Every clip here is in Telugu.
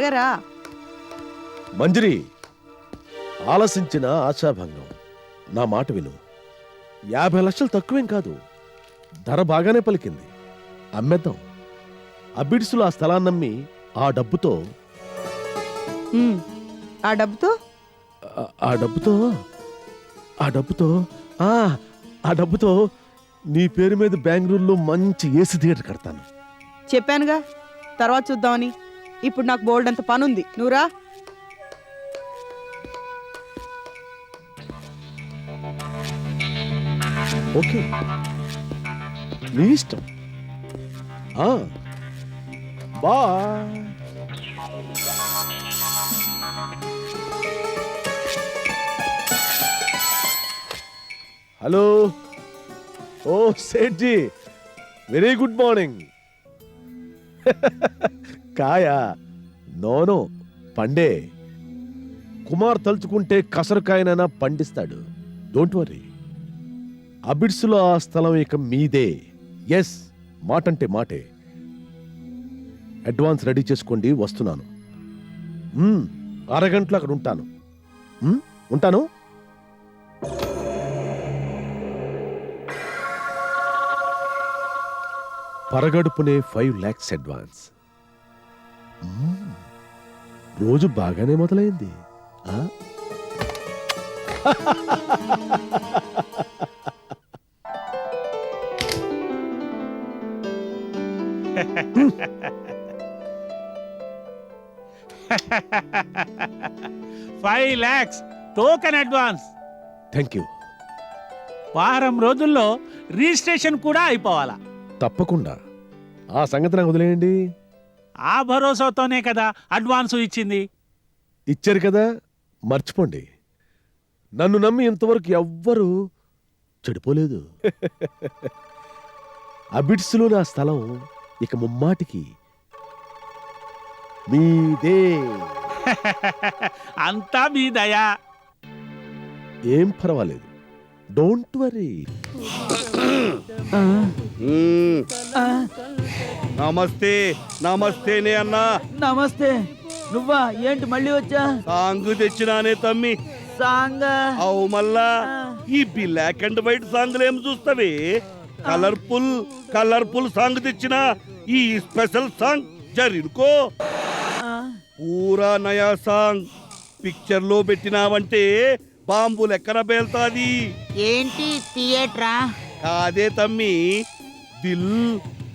త్వరగా రా. మంజరి, ఆలసించిన ఆశాభంగం. నా మాట విను. 50 లక్షలు తక్కువేం కాదు. ధర బాగానే పలికింది. అమ్మేద్దాం. అబిడ్సులు ఆ స్థలాన్నమ్మి ఆ డబ్బుతో ఆ డబ్బుతో ఆ డబ్బుతో ఆ డబ్బుతో ఆ డబ్బుతో నీ పేరు మీద బెంగళూరులో మంచి ఏసీ థియేటర్ కడతాను. చెప్పానుగా తర్వాత చూద్దామని. ఇప్పుడు నాకు బోల్డ్ అంత పనుంది. నువ్వురా. ఓకే, నీ ఇష్టం. బాయ్. హలో. ఓ సేఠ్జీ, వెరీ గుడ్ మార్నింగ్. కాయా? నోనో, పండే. కుమార్ తలుచుకుంటే కసరకాయనైనా పండిస్తాడు. Don't worry. అబిడ్స్లో ఆ స్థలం ఇక మీదే. ఎస్, మాటంటే మాటే. అడ్వాన్స్ రెడీ చేసుకోండి, వస్తున్నాను. అరగంటలో అక్కడ ఉంటాను. ఉంటాను. పరగడుపునే 5 lakhs అడ్వాన్స్. రోజు బాగానే మొదలైంది. $5 lakhs token advance. Thank you. వారం రోజుల్లో రిజిస్ట్రేషన్ కూడా అయిపోవాలా? తప్పకుండా. ఆ సంగతి నాకు వదిలేయండి. ఆ భరోసాతోనే కదా అడ్వాన్స్ ఇచ్చింది. ఇచ్చారు కదా, మర్చిపోండి. నన్ను నమ్మి ఇంతవరకు ఎవ్వరూ చెడిపోలేదు. అబిడ్స్లో నా స్థలం ఇక ముమ్మాటికి మీదే. అంతా మీ దయా. ఏం పర్వాలేదు, డోంట్ వరీ. నమస్తే. నమస్తేనే అన్నా. నమస్తే. నువ్వా? ఏంటి మళ్ళీ వచ్చా? సాంగ్ తెచ్చినానే తమ్మి. సాంగ్? అవు మళ్ళా ఈ బ్లాక్ అండ్ వైట్ సాంగ్లు ఏం చూస్తావే? కలర్ఫుల్ కలర్ఫుల్ సాంగ్ తెచ్చినా. ఈ స్పెషల్ సాంగ్ జరినుకో. పూరా నయా సాంగ్. పిక్చర్ లో పెట్టినావంటే బాంబులు ఎక్కడ పేల్తాది. ఏంటి థియేటరా? కాదే తమ్మి, దిల్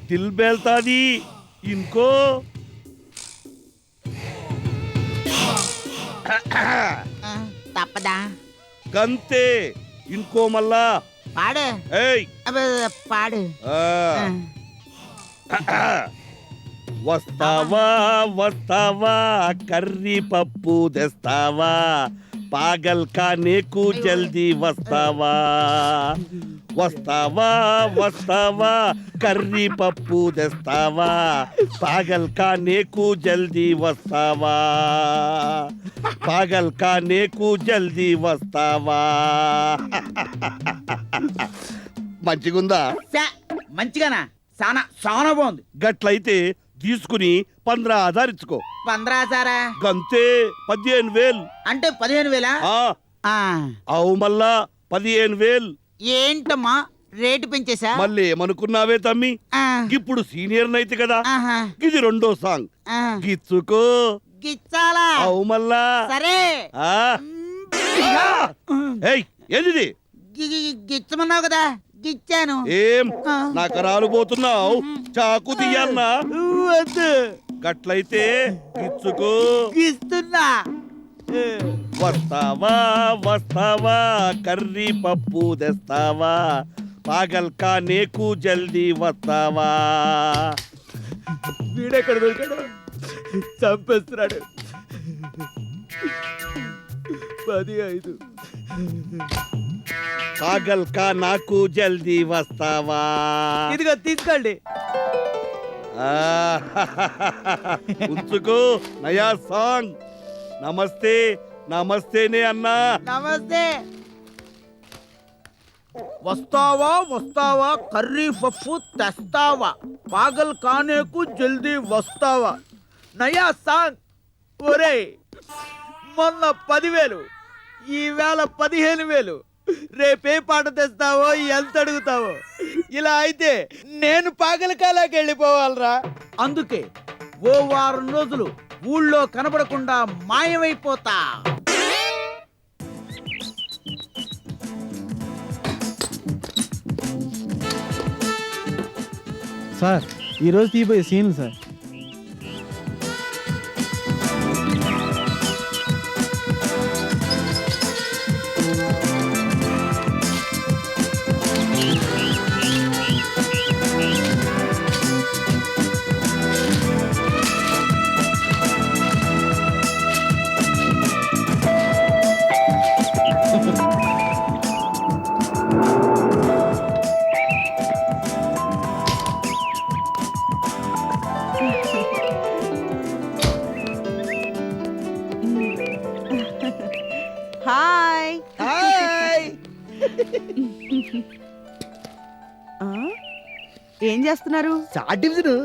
దిల్ బేల్తాది. ఇంకో తప్పదా? గంతే. ఇంకో మళ్ళా పాడు. ఏయ్ పాడు. వస్తావా వస్తావా కర్రీ పప్పు తెస్తావా, పాగల్ కానేకు జల్దీ వస్తావా. వస్తావా వస్తావా కర్రీ పప్పు తెస్తావా, పాగల్ కానేకు జల్దీ వస్తావా. పాగల్ కానేకు జల్దీ వస్తావా. మంచిగుందా? మంచిగానా? సానా సానా బాగుంది. గట్లయితే తీసుకుని 15,000 ఇచ్చుకో. 15,000? గంతే. 15,000 అంటే 15,000? అవు మళ్ళా 15,000. ఏంటమ్మా రేటు పెంచేసా? మళ్ళీ ఏమనుకున్నావే తమ్మి? ఇప్పుడు సీనియర్ నైతే కదా. ఇది రెండో సాంగ్. గిచ్చుకో. గిచ్చాలా? అవు మళ్ళా. సరే. ఏయ్ ఏంది? గిచ్చమన్నావు కదా, గిచ్చాను. ఏం నకరాలు పోతున్నావు? చాకు తీయన్నా? గట్లయితే గిచ్చుకో. గిస్తున్నా. వస్తావా వస్తావా కర్రీ పప్పు తెస్తావా, పాగల్ కానేకు జల్దీ వస్తావా. వీడెక్కడ దొరికాడు? చంపేస్తున్నాడు. 15. పాగల్ కా నాకు జల్దీ వస్తావా. ఇదిగో తీసుకోండి. ఉంచుకో. నయా సాంగ్. నమస్తే. నమస్తేనే అన్నా. నమస్తే. వస్తావా వస్తావా కర్రీ పప్పు తెస్తావా, పాగల్ కానేకు జల్దీ వస్తావా. నయా సాంగ్. ఒరేయ్ మొన్న 10,000, ఈవేళ 15,000. రేపే పాట తెస్తావో ఎంత అడుగుతావో? ఇలా అయితే నేను పాగలకాలాకి వెళ్ళిపోవాలరా. అందుకే ఓ వారం రోజులు ఊళ్ళో కనబడకుండా మాయమైపోతా. సార్ ఈరోజు తీయబోయే సీన్లు సార్. హాయ్. ఆ? ఏం చేస్తున్నారు? Short division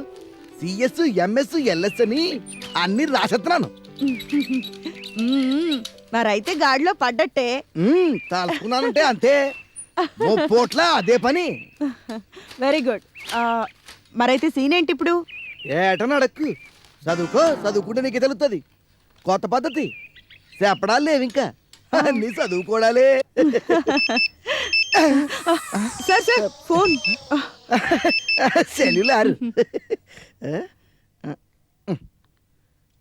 CS MS LS అని అన్ని రాసేస్తున్నాను. మరైతే గాడిలో పడ్డట్టే. తలుచుకున్నానంటే అంతే, ఓ పోట్ల అదే పని. Very good. మరైతే సీన్ ఏంటి ఇప్పుడు? ఏటని అడక్కు, చదువుకో, చదువుకుంటే నీకు తెలుస్తుంది. కొత్త పద్ధతి చెప్పడాలు లేవు, ఇంకా అన్ని చదువుకోడాలే. Sir sir phone. Cellular.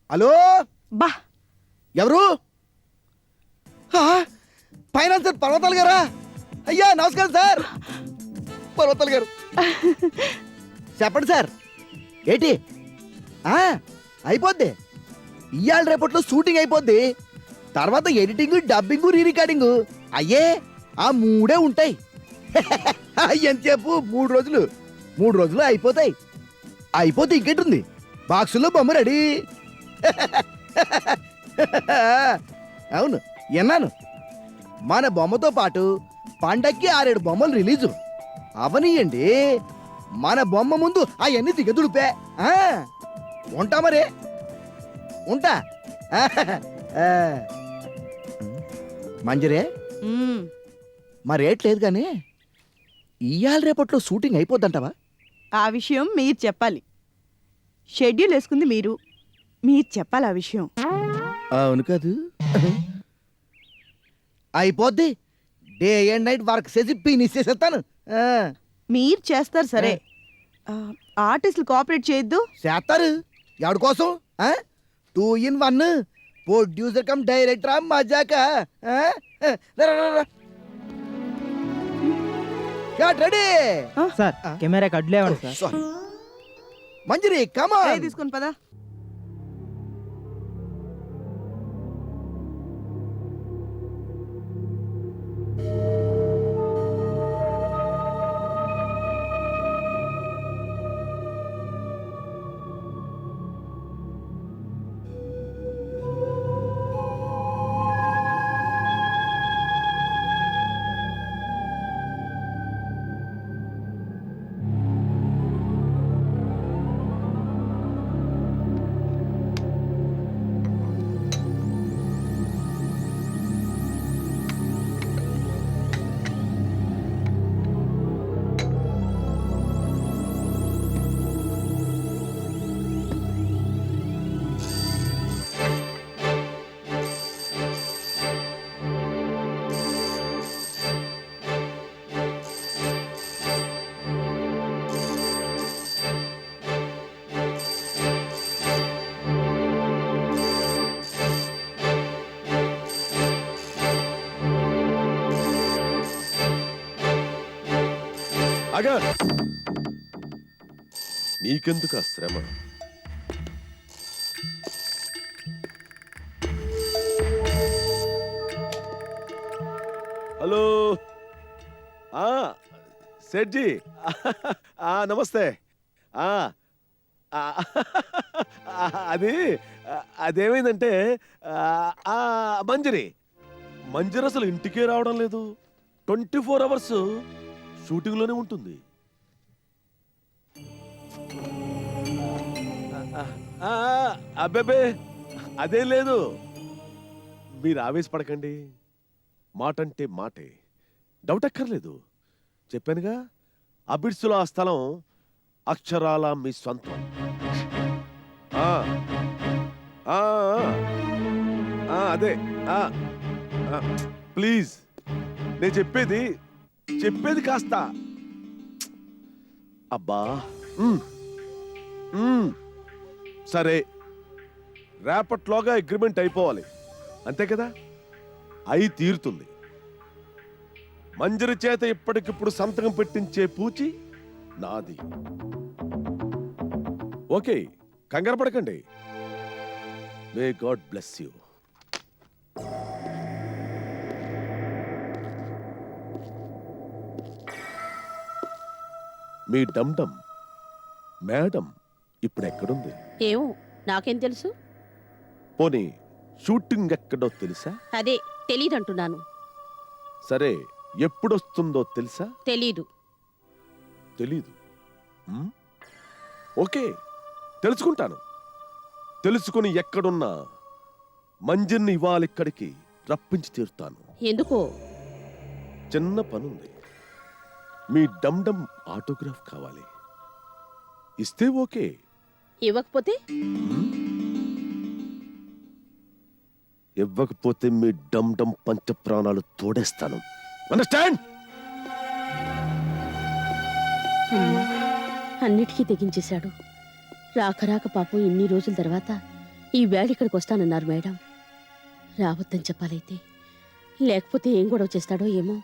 Hello, బా ఎవరు? ఫైనాన్సర్ పర్వతాలు గారా? అయ్యా నమస్కారం సార్. పర్వతాలు గారు చెప్పండి సార్. ఏంటి అయిపోద్ది, ఇవాళ రేపట్లో షూటింగ్ అయిపోద్ది, తర్వాత ఎడిటింగ్, డబ్బింగ్, రీ రికార్డింగ్ అయ్యే ఆ 3 ఉంటాయి. ఎంతసేపు 3 రోజులు అయిపోతాయి. అయిపోతే ఇంకేంటుంది, బాక్సుల్లో బొమ్మ రెడీ. అవును విన్నాను, మన బొమ్మతో పాటు పండక్కి 6-7 బొమ్మలు రిలీజు అవనియండి. మన బొమ్మ ముందు అవన్నీ దిగదుడిపే. ఉంటా మరి, ఉంటా. మంజరే మరేట్లేదు కానీ ఇవాళ రేపట్లో షూటింగ్ అయిపోద్దంటావా? ఆ విషయం మీరు చెప్పాలి. షెడ్యూల్ వేసుకుంది మీరు చెప్పాలి ఆ విషయం. అవును కాదు, అయిపోద్ది. డే అండ్ నైట్ వర్క్ చేసి ఫినిష్ చేసేస్తాను. మీరు చేస్తారు సరే, ఆర్టిస్టులు కోఆపరేట్ చేయొద్దు. చేస్తారు, ఎవరి కోసం? 2 in 1 ప్రొడ్యూసర్ కమ్ డైరెక్టర్ మజాక. రెడీ సార్ కెమెరాకి అడ్లే ఇవ్వండి సార్. సారీ మంజరి, కమా తీసుకుని పదా. అగా నీకెందుకు ఆ శ్రమ? హలో, సెట్జీ, నమస్తే. అదేమైందంటే మంజరి అసలు ఇంటికే రావడం లేదు. 24 hours షూటింగ్ లోనే ఉంటుంది. అబ్బే అదే లేదు, మీరు ఆవేశపడకండి. మాటంటే మాటే, డౌట్ అక్కర్లేదు. చెప్పానుగా, అబిడ్స్లో ఆ స్థలం అక్షరాల మీ సొంతం. ఆ, ఆ, ఆ, అదే. ప్లీజ్, నేను చెప్పేది కాస్త. అబ్బా, సరే, రేపట్లోగా అగ్రిమెంట్ అయిపోవాలి, అంతే కదా? అయి తీరుతుంది. మంజరి చేత ఇప్పటికిప్పుడు సంతకం పెట్టించే పూచి నాది. ఓకే, కంగారు పడకండి. May God bless you. మీ డమ్ మేడం ఇప్పుడు ఎక్కడుంది? ఏమో నాకేం తెలుసు. పోనీ షూటింగ్ ఎక్కడో తెలుసా? అదే తెలీదంటున్నాను. సరే, ఎప్పుడొస్తుందో తెలుసా? తెలీదు. తెలీదు. ఓకే, తెలుసుకుంటాను. తెలుసుకుని ఎక్కడున్నా మంజిన్ని ఇవాళ ఇక్కడికి రప్పించి తీరుతాను. ఎందుకో? చిన్న పనుంది. మీ డమ్ ఆటోగ్రాఫ్ కావాలి. ఇస్తే ఓకే, ఇవ్వకపోతే? ఇవ్వకపోతే మీ డమ్ పంచ ప్రాణాలు తోడేస్తాను. అండర్స్టాండ్? అన్నిటికీ తెగించేశాడు. రాక పాపం ఇన్ని రోజుల తర్వాత ఈ వేళ ఇక్కడికి వస్తానన్నారు మేడం. రావద్దని చెప్పాలైతే, లేకపోతే ఏం గొడవ చేస్తాడో ఏమో.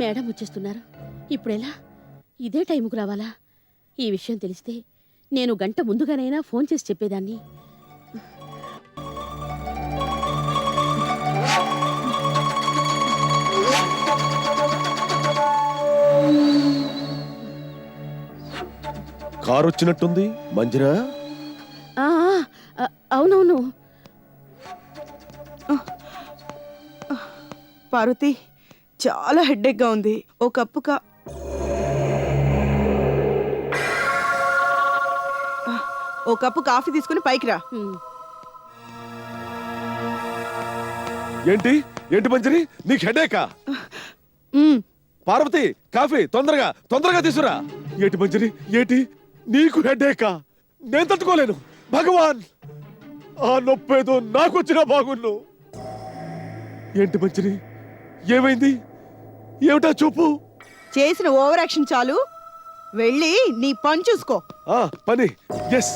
మేడం వచ్చేస్తున్నారు. ఇప్పుడెలా? ఇదే టైంకు రావాలా? ఈ విషయం తెలిస్తే నేను గంట ముందుగానైనా ఫోన్ చేసి చెప్పేదాన్ని. కారు వచ్చినట్టుంది మంజిరా. అవునవును. పార్వతి, చాలా హెడ్ఏక్గా ఉంది. ఓ కప్పు కాఫీ తీసుకుని పైకి రా. ఏంటి ఏంటి మంజరి, నీకు హెడేకా? పార్వతి, కాఫీ తొందరగా తీసురా. ఏంటి మంజరి, ఏంటి నీకు హెడేకా? నేను తట్టుకోలేను. భగవాన్, ఆ నొప్పేదో నాకు వచ్చినా బాగున్ను. ఏంటి మంజరి, ఏమైంది? ఏమిటా చూపు? చేసిన ఓవర్ యాక్షన్ చాలు, వెళ్ళి నీ పని చూసుకో. పని? ఎస్,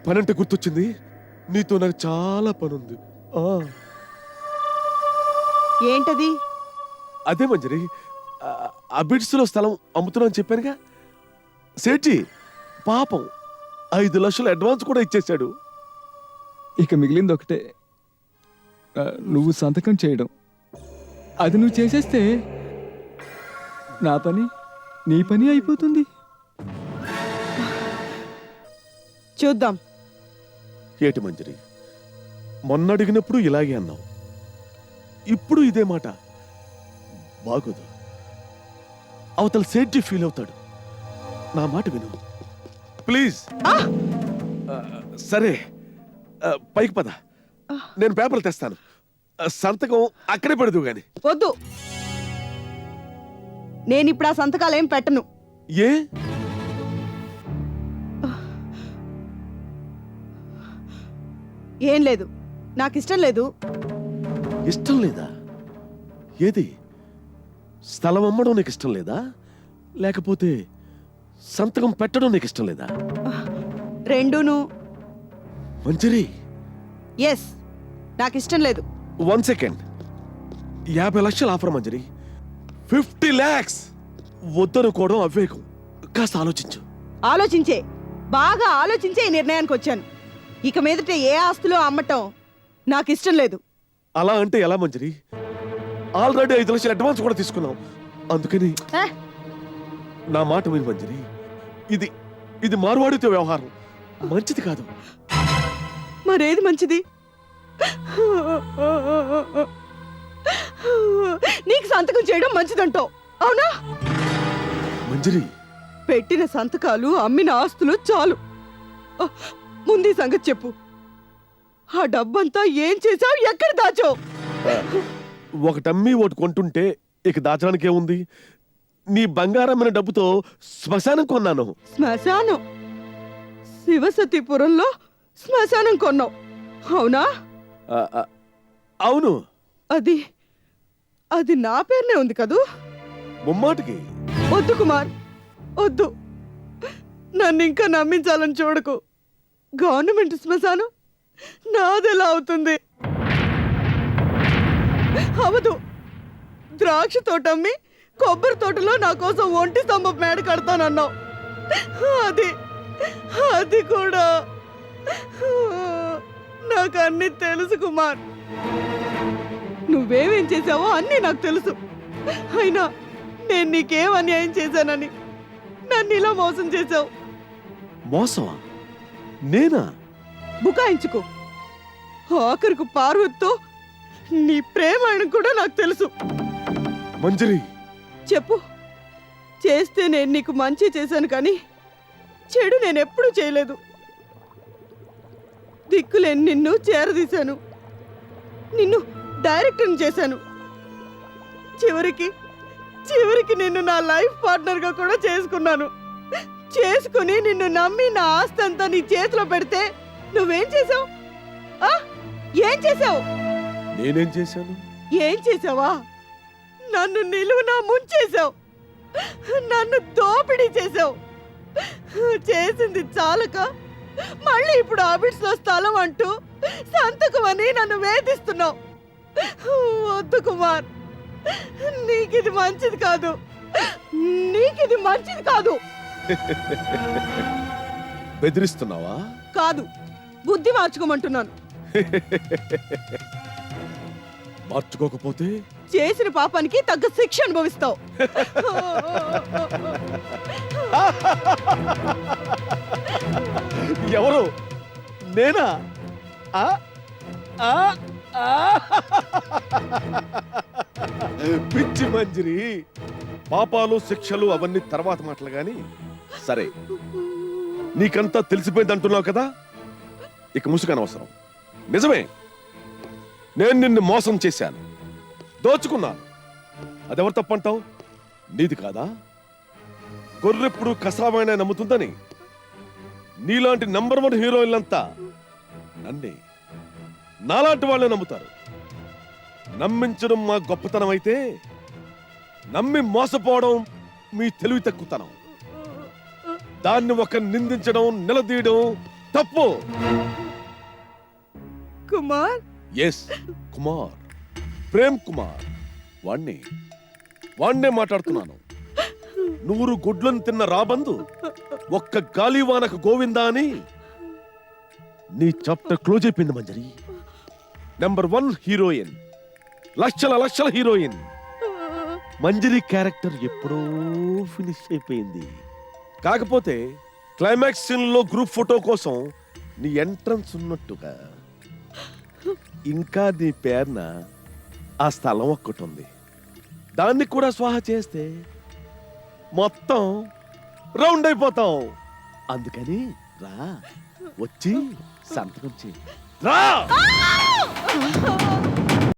పనంటే గుర్తొచ్చింది. నీతో నాకు చాలా పనుంది. ఏంటది? అదే మంజరి, అబిడ్స్ లో స్థలం అమ్ముతున్నాను చెప్పానుగా. సేఠి పాపం 5 లక్షలు అడ్వాన్స్ కూడా ఇచ్చేశాడు. ఇక మిగిలింది ఒకటే, నువ్వు సంతకం చేయడం. అది నువ్వు చేసేస్తే నా పని నీ పని అయిపోతుంది. చూద్దాం. ఏటి మంజరి, మొన్న అడిగినప్పుడు ఇలాగే అన్నావు, ఇప్పుడు ఇదే మాట. బాగోదు. అవతల సేఠి ఫీల్ అవుతాడు. నా మాట విను ప్లీజ్. సరే, పైకి పద, నేను పేపర్లు తెస్తాను. సంతకం అక్కడే పెడదు గాని. వద్దు, నేనిప్పుడు ఆ సంతకాలేం పెట్టను. ఏ? ఏం లేదు, నాకు ఇష్టం లేదు. ఇష్టం లేదా? ఏది? స్థలం అమ్మడం నీకు ఇష్టం లేదా, లేకపోతే సంతకం పెట్టడం నీకు ఇష్టం లేదా? రెండూను. మంజరి, ఎస్, నాకు ఇష్టం లేదు. 1 సెకండ్. 50 లక్షలు ఆఫర్ మంజరి. 50 lakhs వద్దనుకోవడం అవివేకం. కాస్త ఆలోచించు. బాగా ఆలోచించే ఈ నిర్ణయానికి వచ్చాను. ఇక మీదట ఏ ఆస్తులు అమ్మటం నాకు ఇష్టం లేదు. అలా అంటే ఎలా మంజరి? ఆల్రెడీ 5 లక్షలు అడ్వాన్స్ కూడా తీసుకున్నాం. అందుకని ఏ? నా మాట విని మంజరి, ఇది ఇది మార్వాడితో వ్యవహారం మంచిది కాదు. మరేది మంచిది? నీకు సంతకం చేయడం మంచిదంటావు, అవునా? మంజరి, పెట్టిన సంతకాలు, అమ్మిన ఆస్తులు చాలు. ముందు ఈ సంగతి చెప్పు. ఆ డబ్బంతా ఏం చేసావు, ఎక్కడ దాచావు? ఒకటి అమ్మి ఒకటి కొంటుంటే ఇక దాచడానికి ఏముంది? నీ బంగారమైన డబ్బుతో శ్మశానం కొన్నాను. శ్మశానం? శివసతిపురంలో శ్మశానం కొన్నావు, అవునా? ఆ, ఆ, అవును. అది అది నా పేరునే ఉంది కదూ? ముమ్మాటికి. వద్దు కుమార్, వద్దు. నన్ను ఇంకా నమ్మించాలని చూడకు. గవర్నమెంట్ శ్మశానం నాదెలా అవుతుంది? అవదు. ద్రాక్ష తోట అమ్మి కొబ్బరి తోటలో నా కోసం ఒంటి స్తంభం మేడ కడతానన్నావు. అది అది కూడా నాకు అన్ని తెలుసు కుమార్. నువ్వేమేం చేసావో అన్నీ నాకు తెలుసు. అయినా నేను నీకేం అన్యాయం చేశానని నన్ను ఇలా మోసం చేశావు. మోసమా? నేనా? బుకాయించుకో. ఆఖరికి పార్వతితో నీ ప్రేమ అని కూడా నాకు తెలుసు. మంజరి, చెప్పు. చేస్తే నేను నీకు మంచి చేశాను కానీ చెడు నేను ఎప్పుడూ చేయలేదు. దిక్కులేని నిన్ను చేరదీశాను, నిన్ను డైరెక్టర్ని చేశాను. చివరికి చివరికి నిన్ను నా లైఫ్ పార్ట్నర్గా కూడా చేసుకున్నాను. చేసుకుని నిన్ను నమ్మి నా ఆస్తి అంతా నీ చేతిలో పెడితే నువ్వేం చేసావు? ఏం చేసావు? నేనేం చేశాను? ఏం చేసావా? నన్ను నిలువునా ముంచేశావు, నన్ను దోపిడీ చేసావు. చేసింది చాలక మళ్ళీ ఇప్పుడు ఆఫీస్ లో స్థలం అంటూ సంతకం అని నన్ను వేధిస్తున్నావు. వద్దు కుమార్, నీకిది మంచిది కాదు, నీకిది మంచిది కాదు. బెదిరిస్తున్నావా? కాదు, బుద్ధి మార్చుకోమంటున్నాను. మార్చుకోకపోతే చేసిన పాపానికి తగ్గ శిక్ష అనుభవిస్తావు. ఎవరు? నేనా? ఆ? ఆ? ఆ? పిచ్చి మంజరి, పాపాలు శిక్షలు అవన్నీ తర్వాత మాటలు గాని. సరే, నీకంతా తెలిసిపోయింది అంటున్నావు కదా, ఇక ముసుగనవసరం. నిజమే, నేను నిన్ను మోసం చేశాను, దోచుకున్నాను. అదెవరు తప్పంటావు? నీది కాదా? గొర్రెప్పుడు కసామైనా నమ్ముతుందని నీలాంటి నంబర్ 1 హీరోయిన్లంతా నన్నే, నాలాంటి వాళ్ళే నమ్ముతారు. నమ్మించడం మా గొప్పతనం అయితే నమ్మి మోసపోవడం మీ తెలివి తక్కువతనం. దాన్ని ఒక నిందించడం, నిలదీయడం తప్పు. కుమార్? ఎస్, కుమార్, ప్రేమ్ కుమార్. వాణ్ణే మాట్లాడుతున్నాను. 100 గుడ్లను తిన్న రాబందు ఒక్క గాలివానకు గోవిందా అని నీ చాప్టర్ క్లోజ్ అయిపోయింది మంజరి. నంబర్ 1 హీరోయిన్, లక్షల హీరోయిన్ మంజరి క్యారెక్టర్ ఎప్పుడో ఫినిష్ అయిపోయింది. కాకపోతే క్లైమాక్స్ సీన్ లో గ్రూప్ ఫోటో కోసం నీ ఎంట్రన్స్ ఉన్నట్టుగా ఇంకా నీ పేరున ఆ స్థలం ఒక్కటి ఉంది. దాన్ని కూడా స్వాహా చేస్తే మొత్తం రౌండ్ అయిపోతాం. అందుకని రా, వచ్చి సంతకం చేయి. రా.